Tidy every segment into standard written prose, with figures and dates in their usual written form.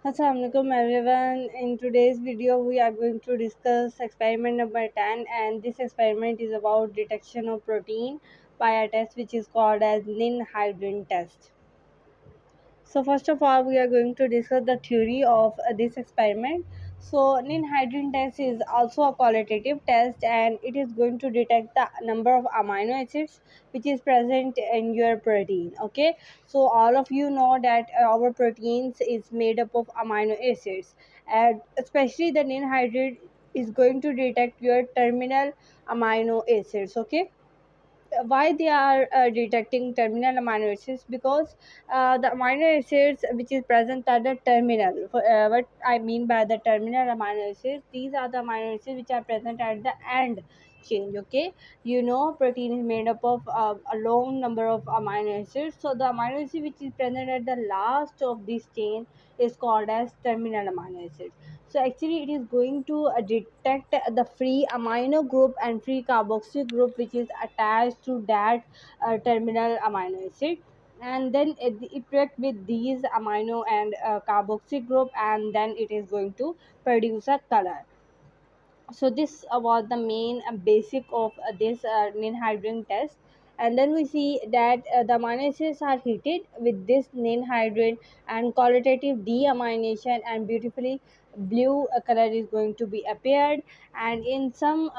Assalamualaikum everyone. In today's video, we are going to discuss experiment number 10, and this experiment is about detection of protein by a test which is called as Nin-Hydrin test. So first of all, we are going to discuss the theory of this experiment. So Nin-Hydrin test is also a qualitative test, and it is going to detect the number of amino acids which is present in your protein. Okay, so all of you know that our proteins is made up of amino acids, and especially the Nin-Hydrin is going to detect your terminal amino acids. Okay, why they are detecting terminal amino acids? Because the amino acids which is present at the terminal, what I mean by the terminal amino acids, these are the amino acids which are present at the end change. Okay, you know protein is made up of a long number of amino acids, so the amino acid which is present at the last of this chain is called as terminal amino acid. So actually it is going to detect the free amino group and free carboxyl group which is attached to that terminal amino acid, and then it react with these amino and carboxyl group, and then it is going to produce a color. So this was the main basic of this ninhydrin test. And then we see that the amino acids are heated with this ninhydrin, and qualitative deamination and beautifully blue color is going to be appeared. And in some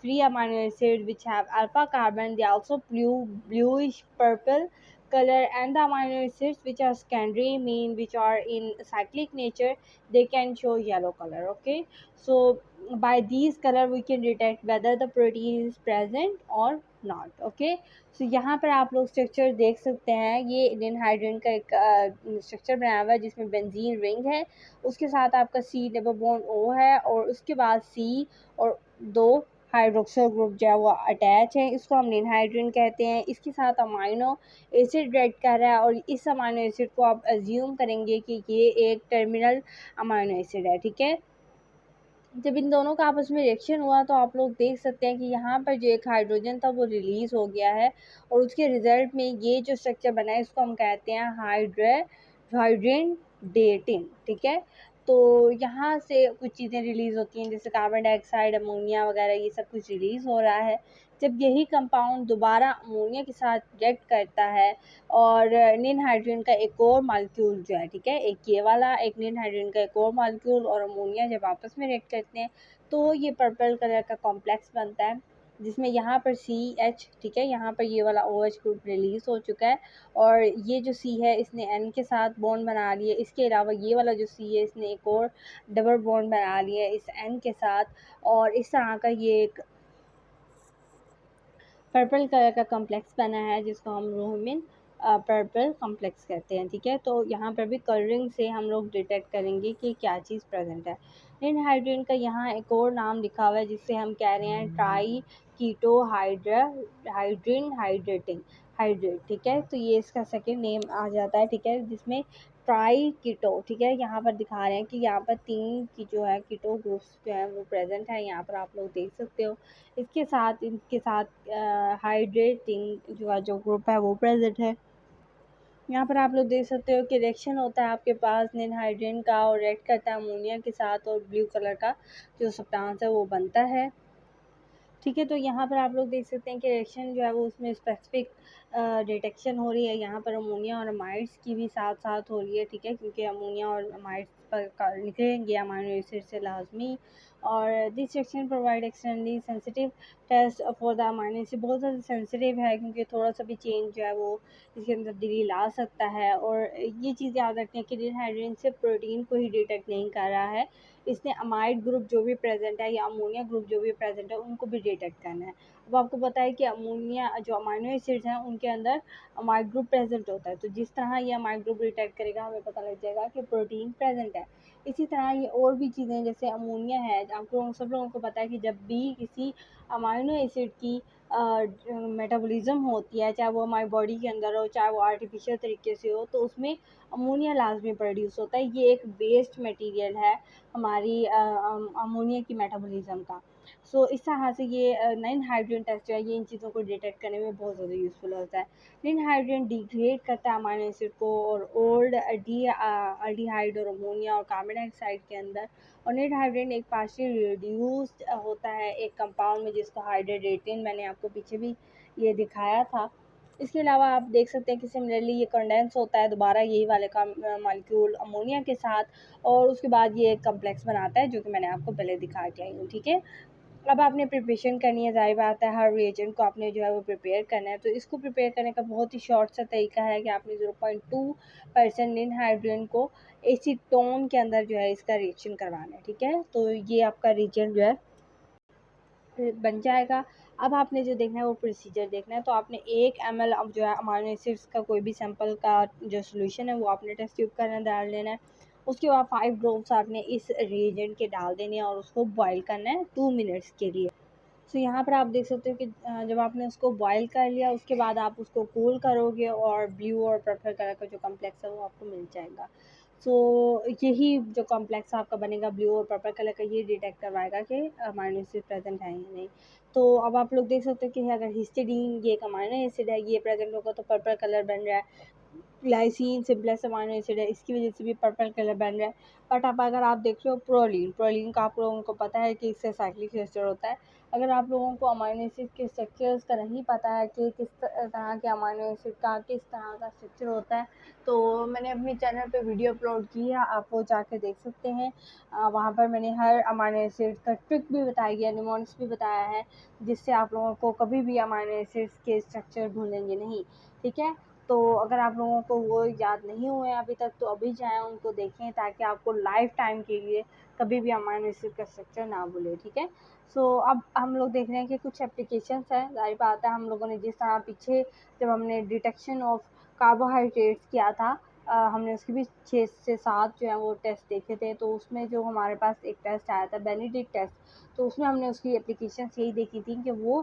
free amino acid which have alpha carbon, they also bluish purple color, and the amino acids which are secondary, mean which are in cyclic nature, they can show yellow color. Okay, so by these color we can detect whether the protein is present or not. Okay, so यहाँ पर आप लोग structure देख सकते हैं, ये Indian hydrogen का एक स्ट्रक्चर बनाया हुआ है जिसमें बेंजीन रिंग है, उसके साथ आपका सी डबल बॉन्ड ओ है, और उसके बाद सी और दो हाइड्रोक्सिल ग्रुप जो है वो अटैच है, इसको हम निनहाइड्रिन कहते हैं। इसके साथ अमाइनो एसिड रेड कर रहा है, और इस अमाइनो एसिड को आप अज्यूम करेंगे कि ये एक टर्मिनल अमाइनो एसिड है। ठीक है, जब इन दोनों का आपस में रिएक्शन हुआ तो आप लोग देख सकते हैं कि यहाँ पर जो एक हाइड्रोजन था वो रिलीज हो गया है, और उसके रिजल्ट में ये जो स्ट्रक्चर बना है इसको हम कहते हैं हाइड्रेन डेटिन। ठीक है, तो यहाँ से कुछ चीज़ें रिलीज होती हैं जैसे कार्बन डाइऑक्साइड, अमोनिया वगैरह, ये सब कुछ रिलीज हो रहा है। जब यही कंपाउंड दोबारा अमोनिया के साथ रिएक्ट करता है, और निन हाइड्रोजन का एक और मालिक्यूल जो है, ठीक है, एक ये वाला, एक निन हाइड्रोजन का एक और मालिक्यूल और अमोनिया जब आपस में रिएक्ट करते हैं तो ये पर्पल कलर का कॉम्प्लेक्स बनता है, जिसमें यहाँ पर CH, ठीक है, यहाँ पर ये वाला OH ग्रुप रिलीज हो चुका है, और ये जो C है इसने N के साथ बॉन्ड बना लिया। इसके अलावा ये वाला जो C है इसने एक और डबल बॉन्ड बना लिया है इस N के साथ, और इस तरह का ये एक पर्पल कलर का कॉम्प्लेक्स बना है जिसको हम रोमिन पर्पल कॉम्प्लेक्स कहते हैं। ठीक है, तो यहाँ पर भी कलरिंग से हम लोग डिटेक्ट करेंगे कि क्या चीज़ प्रेजेंट है। इन हाइड्रोजन का यहाँ एक और नाम लिखा हुआ है जिससे हम कह रहे हैं ट्राई कीटो हाइड्रिन हाइड्रेट। ठीक है, तो ये इसका सेकेंड नेम आ जाता है। ठीक है, जिसमें ट्राई कीटो, ठीक है, यहाँ पर दिखा रहे हैं कि यहाँ पर 3 की जो है कीटो ग्रुप्स जो है वो प्रेजेंट है, यहाँ पर आप लोग देख सकते हो। इनके साथ हाइड्रेटिंग जो ग्रुप है वो प्रेजेंट है। यहाँ पर आप लोग देख सकते हो कि रिएक्शन होता है आपके पास निनहाइड्रेन का, और रिएक्ट करता है अमोनिया के साथ, और ब्लू कलर का जो सब्सटेंस है वो बनता है। ठीक है, तो यहाँ पर आप लोग देख सकते हैं कि रिएक्शन जो है वो उसमें स्पेसिफिक डिटेक्शन हो रही है। यहाँ पर अमोनिया और अमाइड्स की भी साथ साथ हो रही है। ठीक है, क्योंकि अमोनिया और अमाइड्स पर निकलेंगे अमाइनो एसिड से लाजमी, और this reaction provide extremely sensitive test for the amino acid. बहुत ज़्यादा सेंसिटिव है क्योंकि थोड़ा सा भी चेंज जो है वो इसके अंदर तब्दीली ला सकता है, और ये चीज़ याद रखनी है कि डिहाइड्रेशन से प्रोटीन को ही डिटेक्ट नहीं कर रहा है, इसने अमाइड ग्रुप जो भी प्रेजेंट है या अमोनिया ग्रुप जो भी प्रेजेंट है उनको भी डिटेक्ट करना है। अब आपको पता है कि अमोनिया जो अमाइनो एसिड्स हैं उनके अंदर अमाइड ग्रुप प्रेजेंट होता है, तो जिस तरह ये अमाइड ग्रुप डिटेक्ट करेगा हमें पता लग जाएगा कि प्रोटीन प्रेजेंट है। इसी तरह ये और भी चीज़ें जैसे अमोनिया है, आपको सब लोगों को पता है कि जब भी किसी अमाइनो एसिड की मेटाबॉलिज्म होती है, चाहे वो हमारी बॉडी के अंदर हो चाहे वो आर्टिफिशियल तरीके से हो, तो उसमें अमोनिया लाजमी प्रोड्यूस होता है। ये एक वेस्ट मटेरियल है हमारी अमोनिया की मेटाबॉलिज्म का। सो इस तरह से ये नाइन हाइड्रोजन टेस्ट जो है ये इन चीज़ों को डिटेक्ट करने में बहुत ज़्यादा यूज़फुल होता है। नाइन हाइड्रोजन डिग्रेड करता है अमाइनो एसिड को और ओल्ड अल्डिहाइड और अमोनिया और कार्बन डाइऑक्साइड के अंदर। और नाइन हाइड्रोजन एक पार्शियल रिड्यूस्ड होता है एक कंपाउंड में जिसको हाइड्रोडेटिन मैंने आपको पीछे भी ये दिखाया था। इसके अलावा आप देख सकते हैं कि सिमिलरली ये कंडेंस होता है दोबारा यही वाले का मॉलिक्यूल अमोनिया के साथ, और उसके बाद ये एक कम्प्लेक्स बनाता है जो कि मैंने आपको पहले दिखा के आई हूँ। ठीक है, अब आपने प्रिपरेशन करनी है, ज़ाहिर बात है हर रिएजेंट को आपने जो है वो प्रिपेयर करना है। तो इसको प्रिपेयर करने का बहुत ही शॉर्ट सा तरीका है कि आपने 0.2% इन हाइड्रोजन को एसीटोन के अंदर जो है इसका रिएक्शन करवाना है। ठीक है, तो ये आपका रिएजेंट जो है बन जाएगा। अब आपने जो देखना है वो प्रोसीजर देखना है। तो आपने 1 ml अब जो है अमाइनो एसिड्स का कोई भी सैंपल का जो सोल्यूशन है वो आपने टेस्ट ट्यूब के अंदर डाल लेना है। उसके बाद 5 ड्रॉप्स आपने इस रिएजेंट के डाल देने हैं और उसको बॉईल करना है 2 मिनट्स के लिए। सो यहाँ पर आप देख सकते हो कि जब आपने उसको बॉईल कर लिया उसके बाद आप उसको कूल करोगे और ब्लू और पर्पल कलर का जो कॉम्प्लेक्स है वो आपको मिल जाएगा। सो यही जो कॉम्प्लेक्स आपका बनेगा ब्लू और पर्पल कलर का, ये डिटेक्ट करवाएगा कि अमाइनो एसिड प्रेजेंट है या नहीं। तो अब आप लोग देख सकते हो कि अगर हिस्टिडीन ये एक अमाइनो एसिड है ये प्रेजेंट होगा तो पर्पल कलर बन रहा है। ग्लाइसिन सिंपलेस्ट अमाइनो एसिड है, इसकी वजह से भी पर्पल कलर बन रहा है। बट अब अगर आप देख रहे हो प्रोलीन, प्रोलीन का आप लोगों को पता है कि इससे साइक्लिक एस्टर होता है। अगर आप लोगों को अमाइनो एसिड के स्ट्रक्चर्स का नहीं पता है कि किस तरह के अमाइनो एसिड का किस तरह का स्ट्रक्चर होता है, तो मैंने अपने चैनल पे वीडियो अपलोड की है, आप वो जाके देख सकते हैं। वहाँ पर मैंने हर अमाइनो एसिड का ट्रिक भी बताई है, निमोनिक्स भी बताया है, जिससे आप लोगों को कभी भी अमाइनो एसिड्स के स्ट्रक्चर भूलेंगे नहीं। ठीक है, तो अगर आप लोगों को वो याद नहीं हुए अभी तक तो अभी जाएँ उनको देखें ताकि आपको लाइफ टाइम के लिए कभी भी अमाइनो एसिड का स्ट्रक्चर ना भूले। ठीक है, सो अब हम लोग देख रहे हैं कि कुछ एप्लीकेशंस हैं। ज़ाहिर बात है हम लोगों ने जिस तरह पीछे जब हमने डिटेक्शन ऑफ कार्बोहाइड्रेट्स किया था, हमने उसके भी 6 से 7 जो है वो टेस्ट देखे थे। तो उसमें जो हमारे पास एक टेस्ट आया था बेनेडिक्ट टेस्ट, तो उसमें हमने उसकी एप्लीकेशंस यही देखी थी कि वो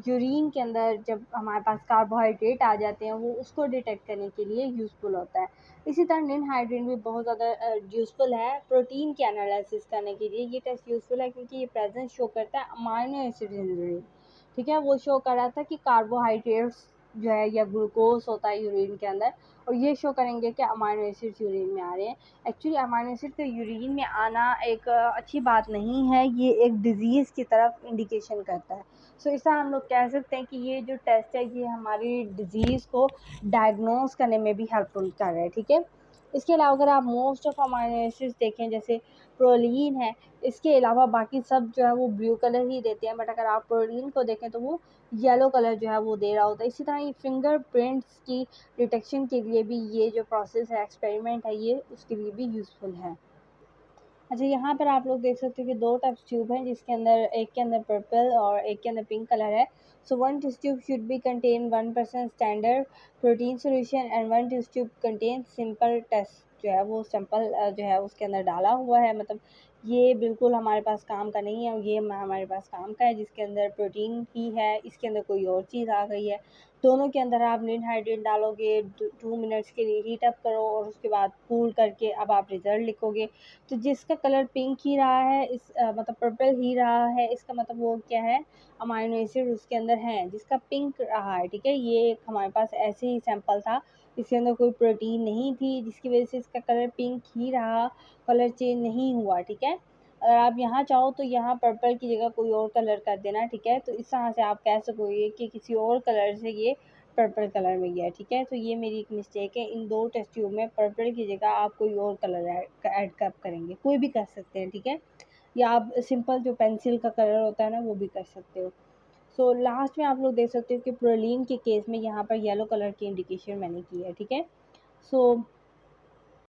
यूरिन के अंदर जब हमारे पास कार्बोहाइड्रेट आ जाते हैं वो उसको डिटेक्ट करने के लिए यूज़फुल होता है। इसी तरह निन हाइड्रेट भी बहुत ज़्यादा यूज़फुल है प्रोटीन के एनालिसिस करने के लिए। ये टेस्ट यूज़फुल है क्योंकि ये प्रेजेंस शो करता है अमाइनो एसिड इन यूरिन। ठीक है, वो शो कर रहा था कि कार्बोहाइड्रेट्स जो है या ग्लूकोज होता है यूरिन के अंदर, और ये शो करेंगे कि अमाइनो एसिड्स यूरिन में आ रहे हैं। एक्चुअली अमाइनो एसिड का यूरिन में आना एक अच्छी बात नहीं है, ये एक डिज़ीज़ की तरफ इंडिकेशन करता है। सो इस तरह हम लोग कह सकते हैं कि ये जो टेस्ट है ये हमारी डिज़ीज़ को डायग्नोस करने में भी हेल्पफुल कर रहा है। ठीक है, इसके अलावा अगर आप मोस्ट ऑफ अमाइनो एसिड्स देखें जैसे प्रोलीन है, इसके अलावा बाकी सब जो है वो ब्लू कलर ही देते हैं, बट अगर आप प्रोलीन को देखें तो वो येलो कलर जो है वो दे रहा होता है। इसी तरह ये फिंगरप्रिंट्स की डिटेक्शन के लिए भी ये जो प्रोसेस है एक्सपेरिमेंट है ये उसके लिए भी यूज़फुल है। अच्छा, यहाँ पर आप लोग देख सकते हो कि 2 टेस्ट ट्यूब हैं जिसके अंदर एक के अंदर पर्पल और एक के अंदर पिंक कलर है। So one test tube should be contain 1% standard protein solution and one test tube contain simple test जो है वो सैंपल जो है उसके अंदर डाला हुआ है। मतलब ये बिल्कुल हमारे पास काम का नहीं है, ये हमारे पास काम का है जिसके अंदर प्रोटीन ही है, इसके अंदर कोई और चीज़ आ गई है। दोनों के अंदर आप निन हाइड्रेट डालोगे, 2 मिनट्स के लिए हीट अप करो और उसके बाद कूल करके अब आप रिज़ल्ट लिखोगे। तो जिसका कलर पिंक ही रहा है मतलब पर्पल ही रहा है, इसका मतलब वो क्या है, अमाइनो एसिड उसके अंदर है जिसका पिंक रहा है। ठीक है, ये एक हमारे पास ऐसे ही सैंपल था, इसके अंदर कोई प्रोटीन नहीं थी जिसकी वजह से इसका कलर पिंक ही रहा, कलर चेंज नहीं हुआ। ठीक है, अगर आप यहाँ चाहो तो यहाँ पर्पल की जगह कोई और कलर कर देना। ठीक है, तो इस तरह से आप कह सकोगे कि किसी और कलर से ये पर्पल कलर में गया। ठीक है, तो ये मेरी एक मिस्टेक है, इन 2 टेस्ट ट्यूब में पर्पल की जगह आप कोई और कलर ऐड कब करेंगे, कोई भी कर सकते हैं। ठीक है, या आप सिंपल जो पेंसिल का कलर होता है ना वो भी कर सकते हो। सो लास्ट में आप लोग देख सकते हो कि प्रोलीन के केस में यहाँ पर येलो कलर की इंडिकेशन मैंने की है। ठीक है, सो